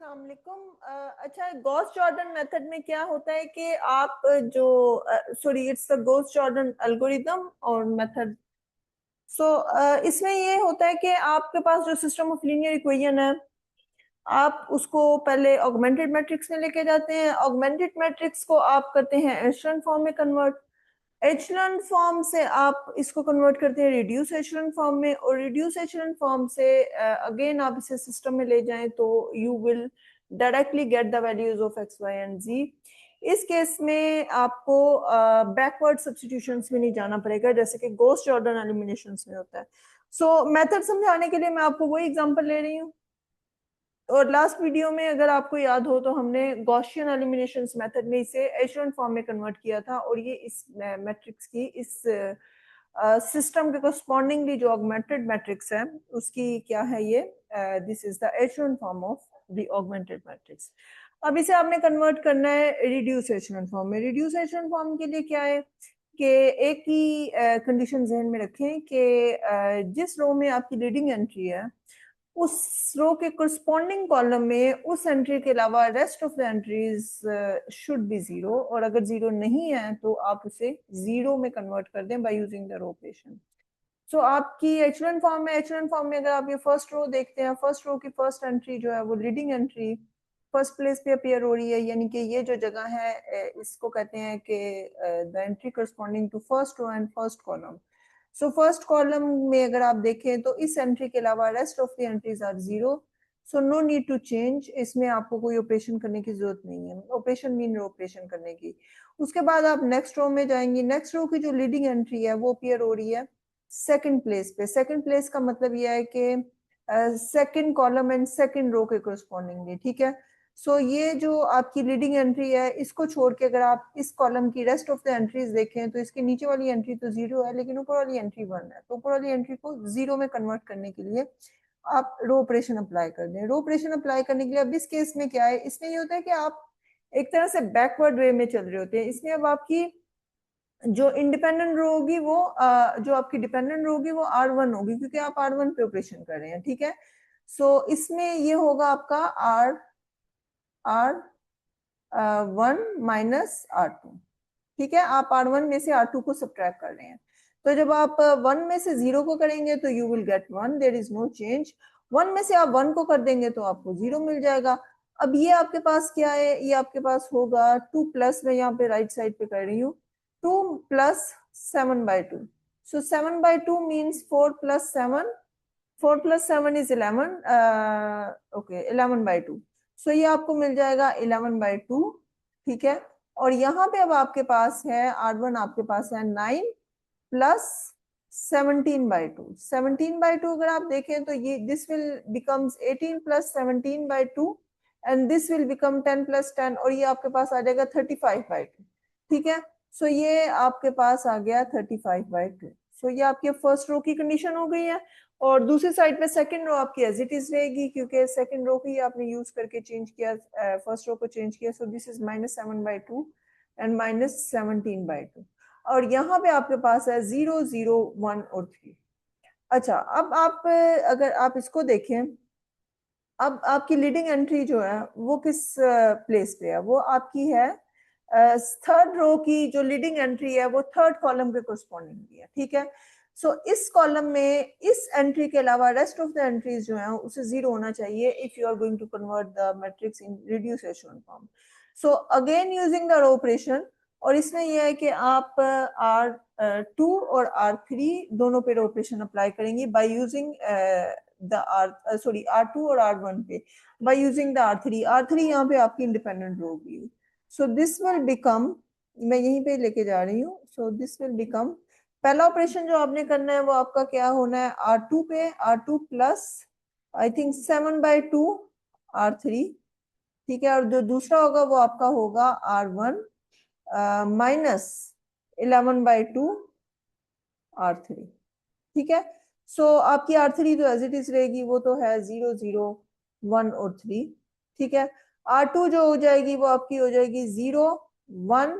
अस्सलाम वालेकुम। अच्छा, गॉस जॉर्डन मेथड में क्या होता है कि आप जो sorry it's the Gauss Jordan algorithm और मेथड। इसमें ये होता है कि आपके पास जो सिस्टम ऑफ लीनियर इक्वेशन है, आप उसको पहले ऑगमेंटेड मैट्रिक्स में लेके जाते हैं। ऑगमेंटेड मैट्रिक्स को आप करते हैं एशेलन फॉर्म में कन्वर्ट। एचलन फॉर्म से आप इसको कन्वर्ट करते हैं रिड्यूस एचलन फॉर्म में, और रिड्यूस एचलन फॉर्म से अगेन आप इसे सिस्टम में ले जाएं तो you will directly get the values of x y and z. इस केस में आपको बैकवर्ड सब्स्टिट्यूशंस में नहीं जाना पड़ेगा जैसे कि गॉस जॉर्डन एलिमिनेशंस में होता है। मेथड समझाने के लिए मैं आपको वही एग्जांपल ले रही हूँ। और लास्ट वीडियो में अगर आपको याद हो तो हमने गॉसियन एलिमिनेशन मेथड में इसे एशेलन फॉर्म में कन्वर्ट किया था, और ये इस मैट्रिक्स की इस सिस्टम के करस्पॉन्डिंगली जो ऑगमेंटेड मैट्रिक्स है उसकी क्या है, ये this is the echelon form of the augmented matrix. अब इसे आपने कन्वर्ट करना है रिड्यूस एशेलन फॉर्म में। रिड्यूस एशेलन फॉर्म के लिए क्या है कि एक ही कंडीशन जहन में रखें कि जिस रो में आपकी लीडिंग एंट्री है उस रो के करस्पॉन्डिंग कॉलम में उस एंट्री के अलावा rest of the entries should be zero, और अगर जीरो नहीं है तो आप उसे जीरो में कन्वर्ट कर दें by using the row operation. आपकी एचलन फॉर्म में अगर आप ये फर्स्ट रो देखते हैं, फर्स्ट रो की फर्स्ट एंट्री जो है वो लीडिंग एंट्री फर्स्ट प्लेस पे अपीयर हो रही है, यानी कि ये जो जगह है इसको कहते हैं कि the entry corresponding to first row and first column. First column में अगर आप देखें तो इस एंट्री के अलावा rest of the entries are zero, so no need to change. इसमें आपको कोई ऑपरेशन करने की जरूरत नहीं है, ऑपरेशन मीन रो ऑपरेशन करने की। उसके बाद आप नेक्स्ट रो में जाएंगे। नेक्स्ट रो की जो लीडिंग एंट्री है वो अपीयर हो रही है सेकंड प्लेस पे। सेकंड प्लेस का मतलब यह है कि second column and second row के करस्पॉन्डिंगली, ठीक है। ये जो आपकी लीडिंग एंट्री है इसको छोड़ के अगर आप इस कॉलम की रेस्ट ऑफ द एंट्रीज देखें तो इसके नीचे वाली एंट्री तो जीरो है लेकिन ऊपर वाली एंट्री वन है, तो ऊपर वाली एंट्री को जीरो में कन्वर्ट करने के लिए आप रो ऑपरेशन अप्लाई कर दें। रो ऑपरेशन अप्लाई करने के लिए अब इस केस में क्या है, इसमें ये होता है कि आप एक तरह से बैकवर्ड वे में चल रहे होते हैं। इसमें अब आपकी जो इंडिपेंडेंट रो होगी वो जो आपकी डिपेंडेंट रो होगी वो R1 होगी, क्योंकि आप R1 पे ऑपरेशन कर रहे हैं, ठीक है। इसमें ये होगा आपका R1 माइनस R2, ठीक है। आप R1 में से R2 को सब्ट्रैक्ट कर रहे हैं, तो जब आप 1 में से 0 को करेंगे तो you will get 1, there is no change. 1 में से आप 1 को कर देंगे तो आपको 0 मिल जाएगा। अब ये आपके पास क्या है, ये आपके पास होगा 2 प्लस, मैं यहाँ पे राइट साइड पे कर रही हूँ, 2 plus 7/2। 7/2 means 4 plus 7, 4 plus 7 is 11, okay 11/2। ये आपको मिल जाएगा 11/2, ठीक है। और यहाँ पे अब आपके पास है R1, आपके पास है 9 प्लस 17/2। 17/2 अगर आप देखें तो ये this will becomes 18 plus 17/2 and this will become 10 plus 10, और ये आपके पास आ जाएगा 35/2, ठीक है। ये आपके पास आ गया 35/2। ये आपके फर्स्ट रो की कंडीशन हो गई है, और दूसरी साइड पे सेकंड रो आपकी एज इट इज रहेगी क्योंकि सेकंड रो की आपने यूज करके चेंज किया, फर्स्ट रो को चेंज किया। दिस इज -7/2 एंड -17/2, और यहाँ पे आपके पास है 0, 0, 1 और 3। अच्छा, अब आप अगर आप इसको देखें, अब आपकी लीडिंग एंट्री जो है वो किस प्लेस पे है, वो आपकी है थर्ड रो की जो लीडिंग एंट्री है वो थर्ड कॉलम के कोरस्पॉन्डिंग है, ठीक है। इस कॉलम में इस एंट्री के अलावा रेस्ट ऑफ द एंट्रीज जो है उसे जीरो होना चाहिए if you are going to convert the matrix in reduce echelon form. Again using the row operation, और इसमें यह है कि आप R2 और R3 दोनों पे रो ऑपरेशन अप्लाई करेंगे बाय यूजिंग द R2 और R1 पे bye using the R3। R3 यहाँ पे आपकी इंडिपेंडेंट रो होगी। दिस विल बिकम, मैं यहीं पे लेके जा रही हूँ, दिस विल बिकम, पहला ऑपरेशन जो आपने करना है वो आपका क्या होना है, R2 पे R2 plus I think 7/2 R3, ठीक है। और जो दूसरा होगा वो आपका होगा R1 माइनस 11/2 R3, ठीक है। आपकी R3 तो एज इट इज रहेगी, वो तो है 0, 0, 1 और 3, ठीक है। R2 जो हो जाएगी वो आपकी हो जाएगी 0, 1,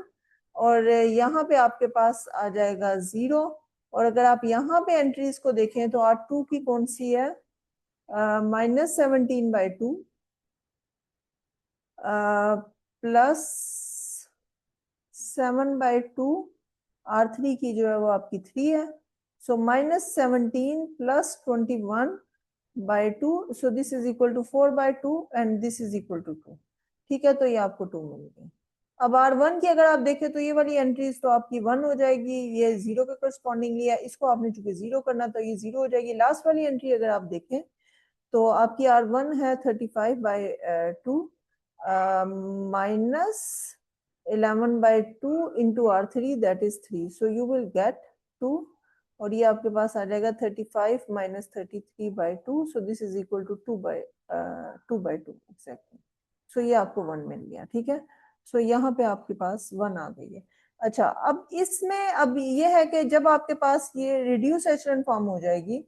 और यहाँ पे आपके पास आ जाएगा 0। और अगर आप यहाँ पे एंट्रीज को देखें तो R2 की कौन सी है, -17/2, प्लस 7/2, R3 की जो है वो आपकी 3 है, so -17 + 21/2, so this is equal to 4/2 and this is equal to 2। ठीक है, तो ये आपको 2 मिल गई। अब R1 की अगर आप देखें तो ये वाली एंट्रीज तो आपकी 1 हो जाएगी, ये 0 के करस्पॉन्डिंगली है, इसको आपने चूंकि 0 करना तो ये 0 हो जाएगी। लास्ट वाली एंट्री अगर आप देखें तो आपकी R1 है 35/2 minus 11/2 into R3 that is 3, so you will get 2, और ये आपके पास आ जाएगा 35 minus 33/2, so this is equal to 2/2 exactly. So ये आपको 1 मिल गया। ठीक है, सो यहाँ पे आपके पास 1 आ गई है। अच्छा, अब इसमें अब ये है कि जब आपके पास ये रिड्यूस एचलन फॉर्म हो जाएगी,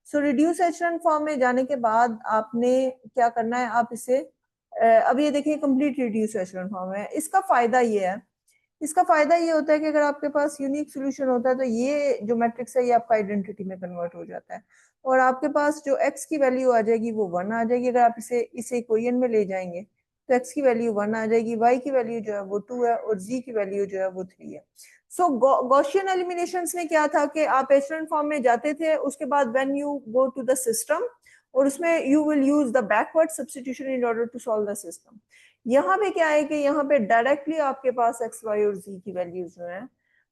सो रिड्यूस एचलन फॉर्म में जाने के बाद आपने क्या करना है, आप इसे अब ये देखिए कंप्लीट रिड्यूस एचलन फॉर्म है। इसका फायदा ये है, इसका फायदा ये होता है कि अगर आपके पास यूनिक सोल्यूशन होता है तो ये जो मैट्रिक्स है ये आपका आइडेंटिटी में कन्वर्ट हो जाता है, और आपके पास जो x की वैल्यू आ जाएगी वो 1 आ जाएगी। अगर आप इसे इक्वेशन में ले जाएंगे तो x की वैल्यू 1 आ जाएगी, y की वैल्यू जो है वो 2 है, और z की वैल्यू जो है वो 3 है। सो गॉसियन एलिमिनेशंस में क्या था कि आप एचलन फॉर्म में जाते थे, उसके बाद when you go to the system, और उसमें you will use the backward substitution in order to solve the system. यहाँ पे क्या है कि यहाँ पे डायरेक्टली आपके पास एक्स वाई और जी की वैल्यूज जो है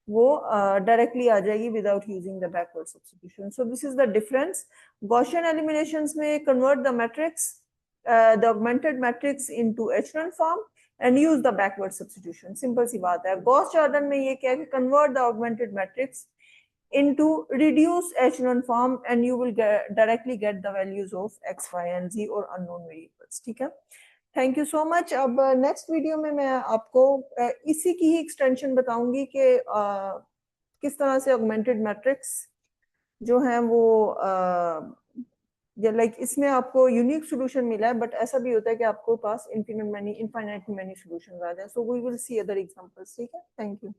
वो डायरेक्टली आ जाएगी without using the backward substitution. So this is the difference. Gaussian eliminations में convert the matrix, the augmented matrix into echelon form and use the backward substitution. Simple सी बात है। गॉस जॉर्डन में ये क्या है कि convert the augmented matrix into reduced echelon form and you will directly get the values of x, y and z or unknown variables। ठीक है, थैंक यू सो मच। अब नेक्स्ट वीडियो में मैं आपको इसी की ही एक्सटेंशन बताऊंगी कि किस तरह से ऑगमेंटेड मैट्रिक्स जो है वो लाइक इसमें आपको यूनिक सॉल्यूशन मिला है, बट ऐसा भी होता है कि आपको पास इनफाइनाइटली मैनी सॉल्यूशंस आ जाए। So we will see other examples. ठीक है, थैंक यू।